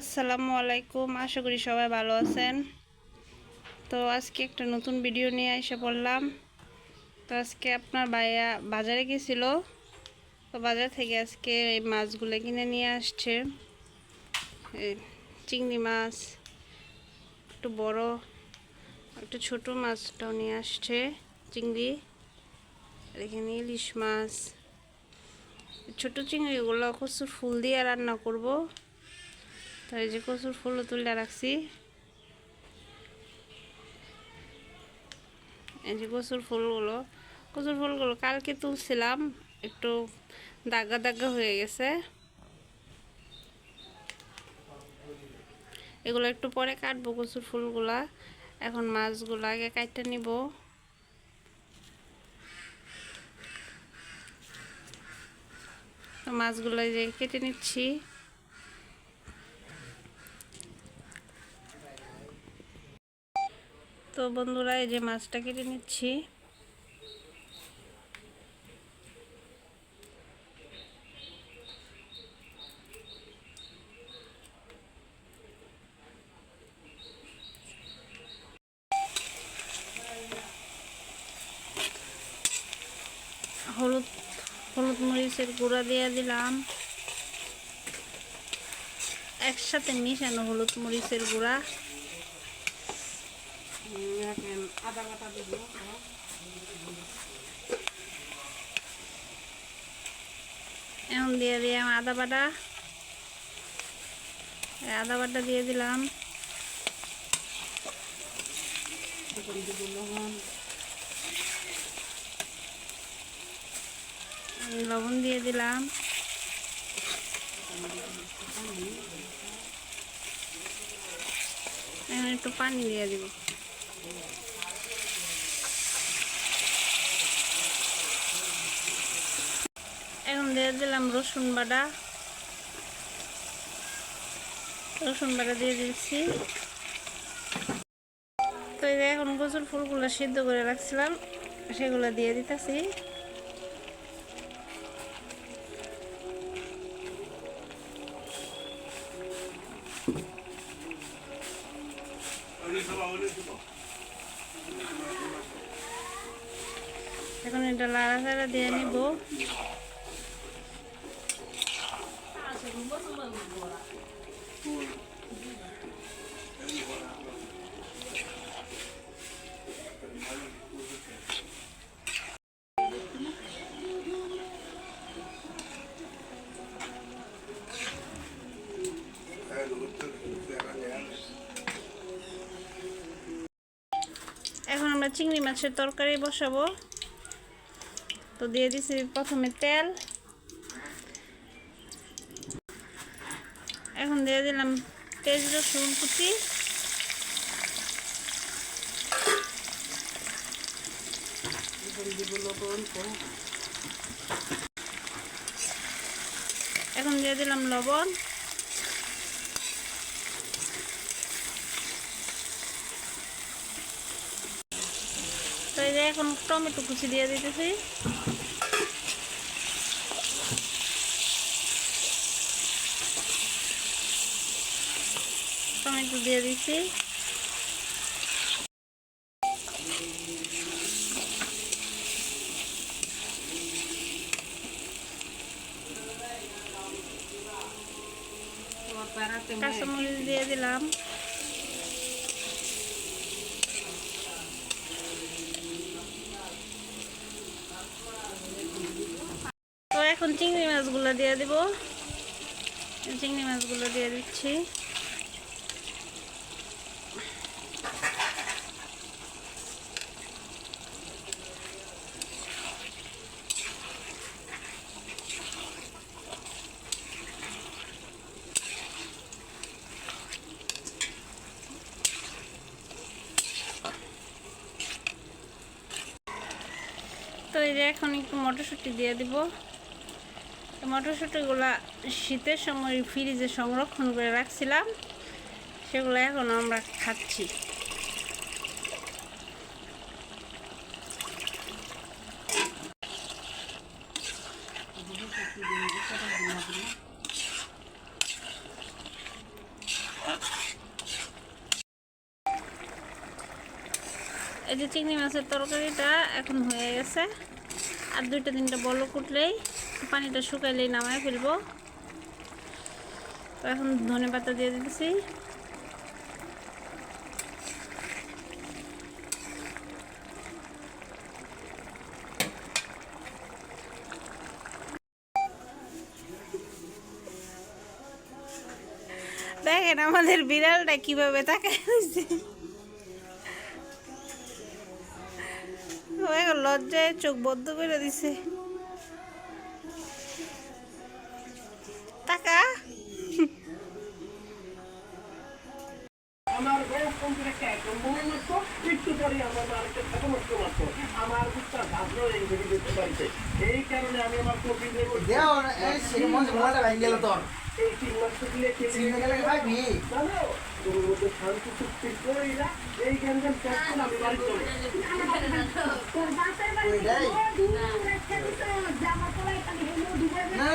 আসসালামু আলাইকুম, আশা করি সবাই ভালো আছেন। তো আজকে একটা নতুন ভিডিও নিয়ে এসে পড়লাম। তো আজকে আপনার ভাইয়া বাজারে গেছিল, তো বাজার থেকে আজকে এই মাছগুলো কিনে নিয়ে আসছে। চিংড়ি মাছ, একটু বড় একটু ছোট মাছটাও নিয়ে আসছে, চিংড়ি। আর এখানে ইলিশ মাছ, ছোট চিংড়িগুলো কচুর ফুল দিয়ে রান্না করব। তো এই যে কচুর ফুলও তুলে রাখছি। এই যে কচুর ফুলগুলো কালকে তুলছিলাম, একটু দাগা দাগা হয়ে গেছে। এগুলো একটু পরে কাটবো কচুর ফুলগুলা। এখন মাছগুলো আগে কাটতে নিব। তো মাছগুলো যে কেটে নিচ্ছি। তো বন্ধুরা, এই যে মাছটা কেটে নিচ্ছি। হলুদ হলুদ মরিচের গুঁড়া দিয়ে দিলাম, একসাথে মিশানো হলুদ মরিচের গুঁড়া। আদা বাটা দিব, এখন দিয়ে দিলাম আদা বাটা দিয়ে দিলাম। লবণ দিয়ে দিলাম। এখন একটু পানি দিয়ে দিব। এখন দিয়ে দিলাম রসুন বাটা দিয়ে দিচ্ছি। তো এই যে এখন কচুর ফুলগুলো সিদ্ধ করে রাখছিলাম, সেগুলো দিয়ে দিতেছি। এখন এটা লাড়াচাড়া দিয়ে নিব। এখন আমরা চিংড়ি মাছের তরকারি বসাবো। তো দিয়ে দিছি প্রথমে তেল, এখন দিয়ে দিলাম পেঁয়াজ রসুন কুচি, এখন দিয়ে দিলাম লবণ। তো এই যে এখন টমেটো কুচি দিয়ে দিতেছি। টমেটো দিয়ে দিচ্ছি। কাঁচামরিচ দিয়ে দিলাম। তো এখন চিংড়ি মাছগুলো দিয়ে দিব। চিংড়ি মাছগুলো দিয়ে দিচ্ছি। তো এই যে এখন একটু মটরশুঁটি দিয়ে দিব। মটরশুঁটিগুলা শীতের সময় ফ্রিজে সংরক্ষণ করে রাখছিলাম, সেগুলো এখন আমরা খাচ্ছি। এই যে চিংড়ি মাছের তরকারিটা এখন হয়ে গেছে, আর 2-3টা বলক উঠলেই পানিটা শুকাইলেই নামায় ফেলবো। তো এখন ধনেপাতা দিয়ে দিতেছি। দেখেন আমাদের বিড়ালটা কিভাবে তাকায় রয়েছে, লজ্জায় চোখ বদ্ধ করে দিছে। টাকা আমার বয়স কমতে একটা একদম মনে মাত্র একটু পরে আমার আরেকটা ছোট মাত্র মাত্র আমার বুকটা ভাবলো এই ভেবে দিতে পারিছে। এই কারণে আমি আমার প্রফিট নেব এই 3 মাস দিলে জানো তোর মধ্যে শান্তি চুক্তি করি না এই গ্যাঞ্জাম চাচ্ছেন আমি বাড়ি চলে না